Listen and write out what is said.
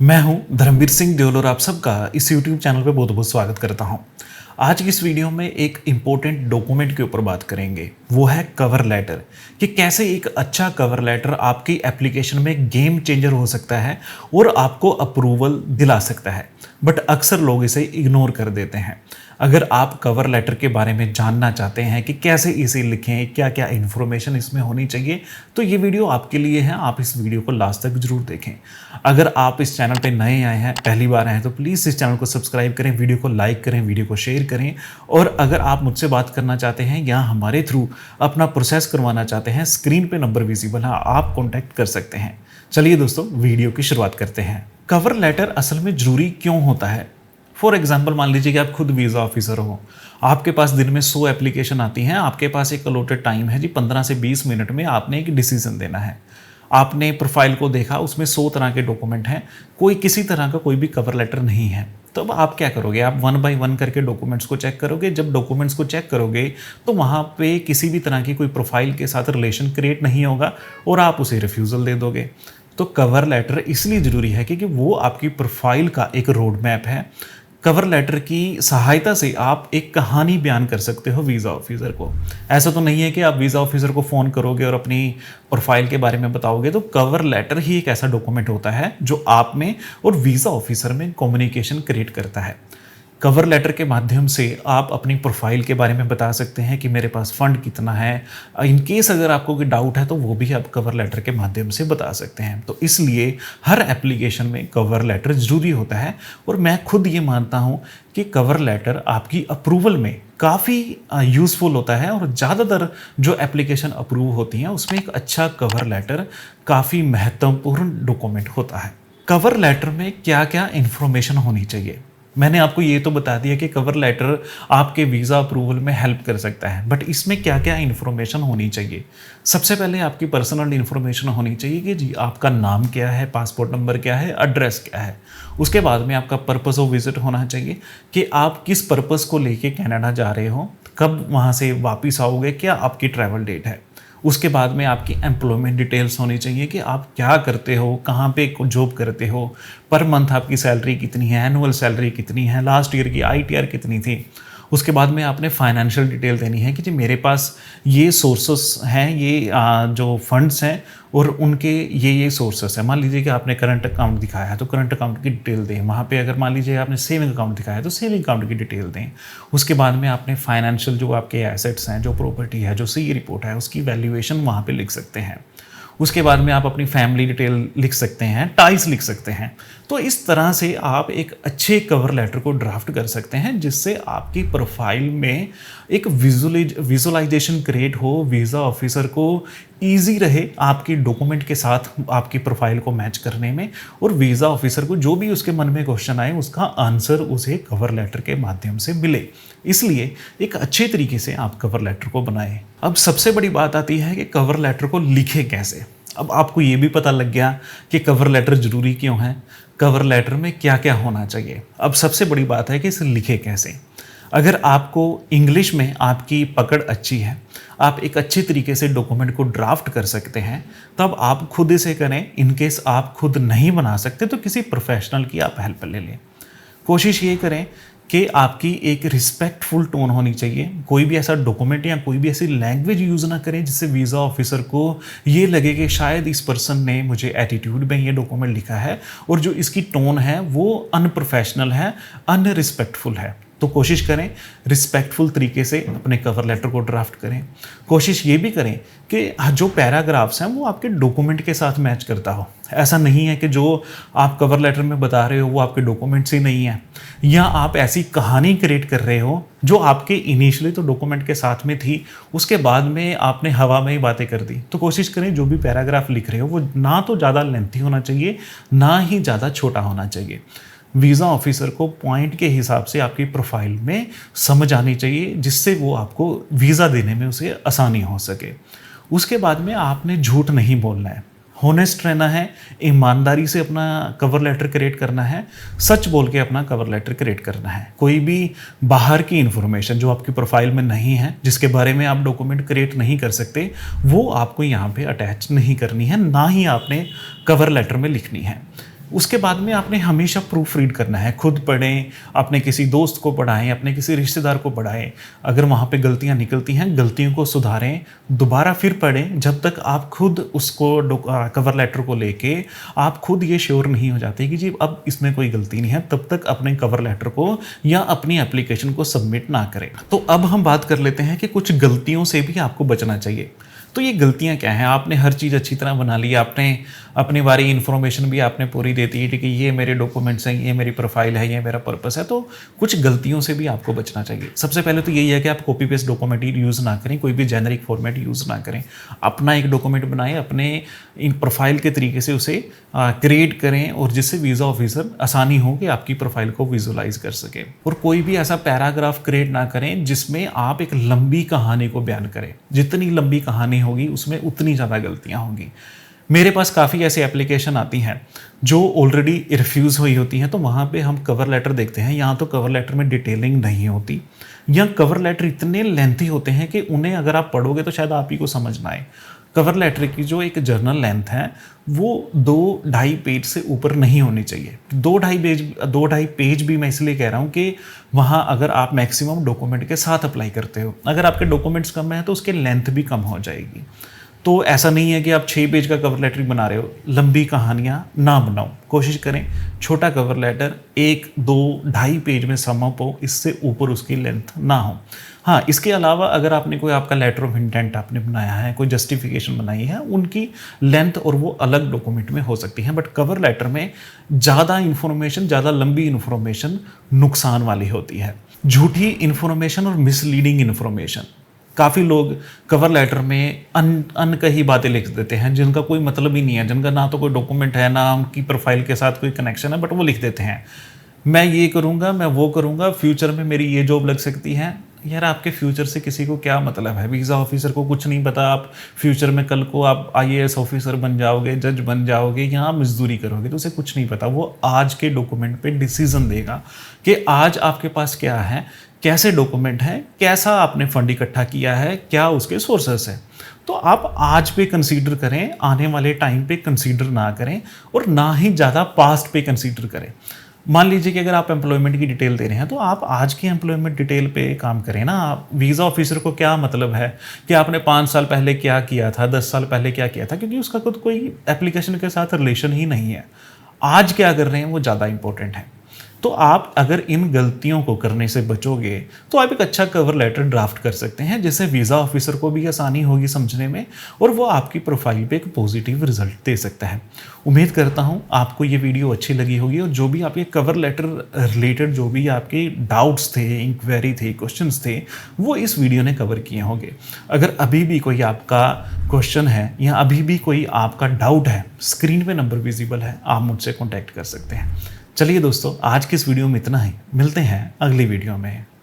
मैं हूं धर्मवीर सिंह देओल और आप सबका इस YouTube चैनल पे बहुत बहुत स्वागत करता हूं। आज की इस वीडियो में एक इम्पोर्टेंट डॉक्यूमेंट के ऊपर बात करेंगे, वो है कवर लेटर। कि कैसे एक अच्छा कवर लेटर आपकी एप्लीकेशन में गेम चेंजर हो सकता है और आपको अप्रूवल दिला सकता है, बट अक्सर लोग इसे इग्नोर कर देते हैं। अगर आप कवर लेटर के बारे में जानना चाहते हैं कि कैसे इसे लिखें, क्या क्या इन्फॉर्मेशन इसमें होनी चाहिए, तो ये वीडियो आपके लिए है। आप इस वीडियो को लास्ट तक जरूर देखें। अगर आप इस चैनल पे नए आए हैं, पहली बार आए हैं, तो प्लीज़ इस चैनल को सब्सक्राइब करें, वीडियो को लाइक करें, वीडियो को शेयर करें। और अगर आप मुझसे बात करना चाहते हैं या हमारे थ्रू अपना प्रोसेस करवाना चाहते हैं, स्क्रीन पे नंबर विजिबल है, आप कॉन्टैक्ट कर सकते हैं। चलिए दोस्तों, वीडियो की शुरुआत करते हैं। कवर लेटर असल में ज़रूरी क्यों होता है? फॉर एग्जाम्पल, मान लीजिए कि आप खुद वीज़ा ऑफिसर हो, आपके पास दिन में 100 एप्लीकेशन आती हैं, आपके पास एक अलॉटेड टाइम है जी, 15 से 20 मिनट में आपने एक डिसीजन देना है। आपने प्रोफाइल को देखा, उसमें 100 तरह के डॉक्यूमेंट हैं, कोई किसी तरह का कोई भी कवर लेटर नहीं है। तो अब आप क्या करोगे? आप 1 बाय 1 करके डॉक्यूमेंट्स को चेक करोगे। जब डॉक्यूमेंट्स को चेक करोगे तो वहाँ पे किसी भी तरह की कोई प्रोफाइल के साथ रिलेशन क्रिएट नहीं होगा और आप उसे रिफ्यूज़ल दे दोगे। तो कवर लेटर इसलिए ज़रूरी है क्योंकि वो आपकी प्रोफाइल का एक रोड मैप है। कवर लेटर की सहायता से आप एक कहानी बयान कर सकते हो वीज़ा ऑफिसर को। ऐसा तो नहीं है कि आप वीज़ा ऑफिसर को फ़ोन करोगे और अपनी प्रोफाइल के बारे में बताओगे। तो कवर लेटर ही एक ऐसा डॉक्यूमेंट होता है जो आप में और वीज़ा ऑफिसर में कम्युनिकेशन क्रिएट करता है। कवर लेटर के माध्यम से आप अपनी प्रोफाइल के बारे में बता सकते हैं कि मेरे पास फ़ंड कितना है। इन केस अगर आपको कोई डाउट है तो वो भी आप कवर लेटर के माध्यम से बता सकते हैं। तो इसलिए हर एप्लीकेशन में कवर लेटर ज़रूरी होता है और मैं खुद ये मानता हूँ कि कवर लेटर आपकी अप्रूवल में काफ़ी यूज़फुल होता है। और ज़्यादातर जो एप्लीकेशन अप्रूव होती हैं उसमें एक अच्छा कवर लेटर काफ़ी महत्वपूर्ण डॉक्यूमेंट होता है। कवर लेटर में क्या क्या इन्फॉर्मेशन होनी चाहिए? मैंने आपको ये तो बता दिया कि कवर लेटर आपके वीज़ा अप्रूवल में हेल्प कर सकता है, बट इसमें क्या क्या इन्फॉर्मेशन होनी चाहिए? सबसे पहले आपकी पर्सनल इन्फॉर्मेशन होनी चाहिए कि जी आपका नाम क्या है, पासपोर्ट नंबर क्या है, एड्रेस क्या है। उसके बाद में आपका पर्पस ऑफ विजिट होना चाहिए कि आप किस पर्पस को लेके कनाडा जा रहे हो, कब वहाँ से वापस आओगे, क्या आपकी ट्रैवल डेट है। उसके बाद में आपकी एम्प्लॉयमेंट डिटेल्स होनी चाहिए कि आप क्या करते हो, कहाँ पे जॉब करते हो, पर मंथ आपकी सैलरी कितनी है, एनुअल सैलरी कितनी है, लास्ट ईयर की ITR कितनी थी। उसके बाद में आपने फाइनेंशियल डिटेल देनी है कि जी मेरे पास ये सोर्सेस हैं, ये जो फंड्स हैं और उनके ये सोर्सेस हैं। मान लीजिए कि आपने करंट अकाउंट दिखाया है तो करंट अकाउंट की डिटेल दें। वहाँ पे अगर मान लीजिए आपने सेविंग अकाउंट दिखाया है तो सेविंग अकाउंट की डिटेल दें। उसके बाद में आपने फाइनेंशियल जो आपके एसेट्स हैं, जो प्रॉपर्टी है, जो CA रिपोर्ट है, उसकी वैल्यूएशन वहाँ पे लिख सकते हैं। उसके बाद में आप अपनी फैमिली डिटेल लिख सकते हैं, टाइज लिख सकते हैं। तो इस तरह से आप एक अच्छे कवर लेटर को ड्राफ्ट कर सकते हैं जिससे आपकी प्रोफाइल में एक विजुअलाइजेशन क्रिएट हो, वीज़ा ऑफिसर को ईजी रहे आपकी डॉक्यूमेंट के साथ आपकी प्रोफाइल को मैच करने में, और वीज़ा ऑफिसर को जो भी उसके मन में क्वेश्चन आए उसका आंसर उसे कवर लेटर के माध्यम से मिले। इसलिए एक अच्छे तरीके से आप कवर लेटर को बनाएं। अब सबसे बड़ी बात आती है कि कवर लेटर को लिखें कैसे। अब आपको ये भी पता लग गया कि कवर लेटर ज़रूरी क्यों है, कवर लेटर में क्या क्या होना चाहिए। अब सबसे बड़ी बात है कि इसे लिखे कैसे। अगर आपको इंग्लिश में आपकी पकड़ अच्छी है, आप एक अच्छे तरीके से डॉक्यूमेंट को ड्राफ्ट कर सकते हैं, तब आप खुद इसे करें। इनकेस आप खुद नहीं बना सकते तो किसी प्रोफेशनल की आप हेल्प ले लें। कोशिश ये करें कि आपकी एक रिस्पेक्टफुल टोन होनी चाहिए। कोई भी ऐसा डॉक्यूमेंट या कोई भी ऐसी लैंग्वेज यूज़ ना करें जिससे वीज़ा ऑफिसर को ये लगे कि शायद इस पर्सन ने मुझे एटीट्यूड में ये डॉक्यूमेंट लिखा है और जो इसकी टोन है वो अनप्रोफेशनल है, अनरिस्पेक्टफुल है। तो कोशिश करें रिस्पेक्टफुल तरीके से अपने कवर लेटर को ड्राफ्ट करें। कोशिश ये भी करें कि जो पैराग्राफ्स हैं वो आपके डॉक्यूमेंट के साथ मैच करता हो। ऐसा नहीं है कि जो आप कवर लेटर में बता रहे हो वो आपके डॉक्यूमेंट्स ही नहीं है, या आप ऐसी कहानी क्रिएट कर रहे हो जो आपके इनिशियली तो डॉक्यूमेंट के साथ में थी, उसके बाद में आपने हवा में ही बातें कर दी। तो कोशिश करें जो भी पैराग्राफ लिख रहे हो वो ना तो ज़्यादा लेंथी होना चाहिए, ना ही ज़्यादा छोटा होना चाहिए। वीज़ा ऑफिसर को पॉइंट के हिसाब से आपकी प्रोफाइल में समझ आनी चाहिए जिससे वो आपको वीज़ा देने में उसे आसानी हो सके। उसके बाद में आपने झूठ नहीं बोलना है, होनेस्ट रहना है, ईमानदारी से अपना कवर लेटर क्रिएट करना है, सच बोल के अपना कवर लेटर क्रिएट करना है। कोई भी बाहर की इन्फॉर्मेशन जो आपकी प्रोफाइल में नहीं है, जिसके बारे में आप डॉक्यूमेंट क्रिएट नहीं कर सकते, वो आपको यहाँ पे अटैच नहीं करनी है, ना ही आपने कवर लेटर में लिखनी है। उसके बाद में आपने हमेशा प्रूफ रीड करना है। खुद पढ़ें, अपने किसी दोस्त को पढ़ाएं, अपने किसी रिश्तेदार को पढ़ाएं। अगर वहाँ पे गलतियाँ निकलती हैं, गलतियों को सुधारें, दोबारा फिर पढ़ें जब तक आप खुद उसको कवर लेटर को लेके आप खुद ये श्योर नहीं हो जाते कि जी अब इसमें कोई गलती नहीं है, तब तक अपने कवर लेटर को या अपनी एप्लीकेशन को सबमिट ना करें। तो अब हम बात कर लेते हैं कि कुछ गलतियों से भी आपको बचना चाहिए। तो ये गलतियां क्या हैं? आपने हर चीज़ अच्छी तरह बना ली, आपने अपनी बारी इन्फॉर्मेशन भी आपने पूरी दे दी कि ये मेरे डॉक्यूमेंट्स हैं, ये मेरी प्रोफाइल है, ये मेरा पर्पस है। तो कुछ गलतियों से भी आपको बचना चाहिए। सबसे पहले तो यही है कि आप कॉपी पेस्ट डॉक्यूमेंट यूज़ ना करें, कोई भी जेनरिक फॉर्मेट यूज़ ना करें। अपना एक डॉक्यूमेंट बनाएं, अपने इन प्रोफाइल के तरीके से उसे क्रिएट करें और जिससे वीज़ा ऑफिसर आसानी हो कि आपकी प्रोफाइल को विजुलाइज कर सके। और कोई भी ऐसा पैराग्राफ क्रिएट ना करें जिसमें आप एक लंबी कहानी को बयान करें। जितनी लंबी कहानी होगी उसमें उतनी ज़्यादा गलतियां होंगी। मेरे पास काफ़ी ऐसी एप्लीकेशन आती हैं जो ऑलरेडी रिफ्यूज़ हुई होती हैं, तो वहाँ पे हम कवर लेटर देखते हैं, यहाँ तो कवर लेटर में डिटेलिंग नहीं होती, या कवर लेटर इतने लेंथी होते हैं कि उन्हें अगर आप पढ़ोगे तो शायद आप ही को समझ ना आए। कवर लेटर की जो एक जर्नल लेंथ है वो 2-2.5 पेज से ऊपर नहीं होनी चाहिए। 2-2.5 पेज भी मैं इसलिए कह रहा हूँ कि वहाँ अगर आप मैक्सिमम डॉक्यूमेंट के साथ अप्लाई करते हो, अगर आपके डॉक्यूमेंट्स कम है तो उसके लेंथ भी कम हो जाएगी। तो ऐसा नहीं है कि आप 6 पेज का कवर लेटर बना रहे हो, लंबी कहानियाँ ना बनाओ। कोशिश करें छोटा कवर लेटर 1-2-2.5 पेज में सम अप हो, इससे ऊपर उसकी लेंथ ना हो। हाँ, इसके अलावा अगर आपने कोई आपका लेटर ऑफ इंटेंट आपने बनाया है, कोई जस्टिफिकेशन बनाई है, उनकी लेंथ और वो अलग डॉक्यूमेंट में हो सकती है। बट कवर लेटर में ज़्यादा इन्फॉर्मेशन, ज़्यादा लंबी इन्फॉर्मेशन नुकसान वाली होती है। झूठी इन्फॉर्मेशन और मिसलीडिंग इन्फॉर्मेशन, काफ़ी लोग कवर लेटर में अनकही बातें लिख देते हैं जिनका कोई मतलब ही नहीं है, जिनका ना तो कोई डॉक्यूमेंट है, ना उनकी प्रोफाइल के साथ कोई कनेक्शन है, बट वो लिख देते हैं मैं ये करूँगा, मैं वो करूँगा, फ्यूचर में मेरी ये जॉब लग सकती है। यार आपके फ्यूचर से किसी को क्या मतलब है? वीज़ा ऑफिसर को कुछ नहीं पता आप फ्यूचर में कल को आप IAS ऑफिसर बन जाओगे, जज बन जाओगे, यहाँ मजदूरी करोगे, तो उसे कुछ नहीं पता। वो आज के डॉक्यूमेंट पे डिसीजन देगा कि आज आपके पास क्या है, कैसे डॉक्यूमेंट है, कैसा आपने फंड इकट्ठा किया है, क्या उसके सोर्सेस है। तो आप आज पे कंसीडर करें, आने वाले टाइम पे कंसीडर ना करें और ना ही ज़्यादा पास्ट पे कंसीडर करें। मान लीजिए कि अगर आप एम्प्लॉयमेंट की डिटेल दे रहे हैं तो आप आज की एम्प्लॉयमेंट डिटेल पे काम करें ना। आप वीज़ा ऑफिसर को क्या मतलब है कि आपने 5 साल पहले क्या किया था, 10 साल पहले क्या किया था, क्योंकि उसका खुद कोई एप्लीकेशन के साथ रिलेशन ही नहीं है। आज क्या कर रहे हैं वो ज़्यादा इंपॉर्टेंट है। तो आप अगर इन गलतियों को करने से बचोगे तो आप एक अच्छा कवर लेटर ड्राफ्ट कर सकते हैं, जिससे वीज़ा ऑफिसर को भी आसानी होगी समझने में और वो आपकी प्रोफाइल पे एक पॉजिटिव रिजल्ट दे सकता है। उम्मीद करता हूँ आपको ये वीडियो अच्छी लगी होगी और जो भी आपके कवर लेटर रिलेटेड जो भी आपके डाउट्स थे, इंक्वायरी थे, क्वेश्चंस थे, वो इस वीडियो ने कवर किए होंगे। अगर अभी भी कोई आपका क्वेश्चन है या अभी भी कोई आपका डाउट है, स्क्रीन पे नंबर विजिबल है, आप मुझसे कॉन्टैक्ट कर सकते हैं। चलिए दोस्तों, आज की इस वीडियो में इतना ही। मिलते हैं अगली वीडियो में।